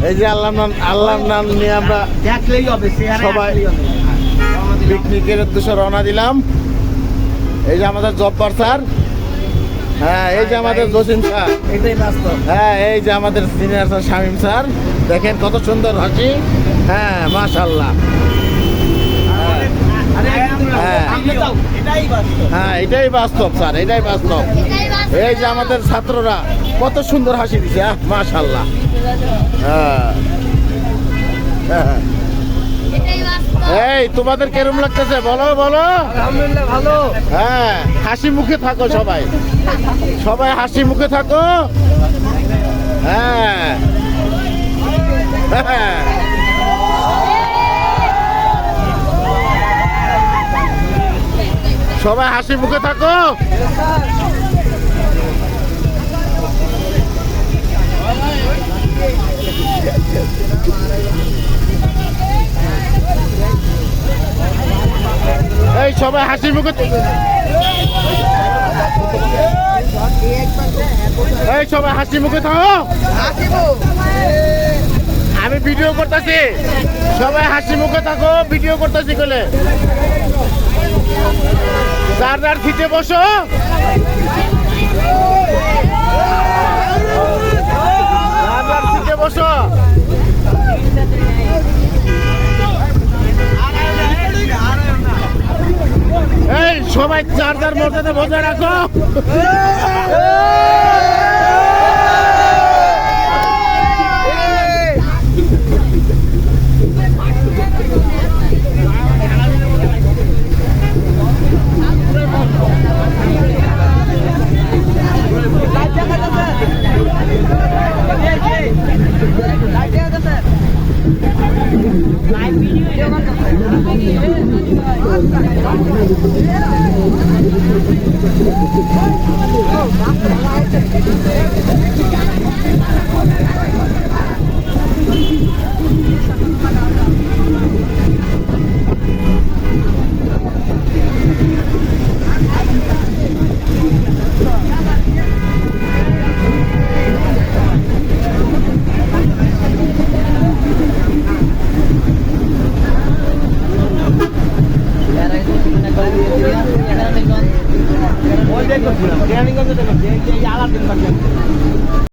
এই যে আল্লাহর নাম নিয়ে আমরা দেখলেই হবে সবাই পিকনিকের উদ্দেশ্যে রওনা দিলাম। এই যে আমাদের জব্বার স্যার, হ্যাঁ এই যে আমাদের জসিম স্যার, এটাই বাস্তব। হ্যাঁ এই যে আমাদের সিনিয়র স্যার শামীম স্যার, দেখেন কত সুন্দর হাসি। হ্যাঁ মাশাআল্লাহ। হ্যাঁ এটাই বাস্তব স্যার, এটাই বাস্তব। এই যে আমাদের ছাত্ররা কত সুন্দর হাসি দিচ্ছে, মাশাআল্লাহ। হ্যাঁ এই তোমাদের কেরম লাগতেছে বলো বলো? আলহামদুলিল্লাহ ভালো। হ্যাঁ হাসি মুখে থাকো সবাই, সবাই হাসি মুখে থাকো। হ্যাঁ হ্যাঁ সবাই হাসি মুখে থাকো। এই সবাই হাসি মুখে, এই সবাই হাসি মুখে থাকো। আমি ভিডিও করতেছি, সবাই হাসি মুখে থাকো, ভিডিও করতেছি বলে। যার যার সিটে বসো। যার যার সিটে বসো। এই সবাই যার যার মর্যাদা বজায় রাখো।